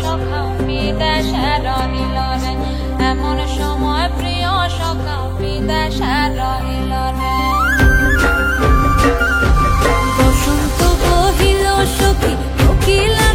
সখা বিদেশে রহিল রে, এমন সময় প্রিয় সখা বিদেশে রহিল রে। বসন্ত বহিল সখী কোকিলা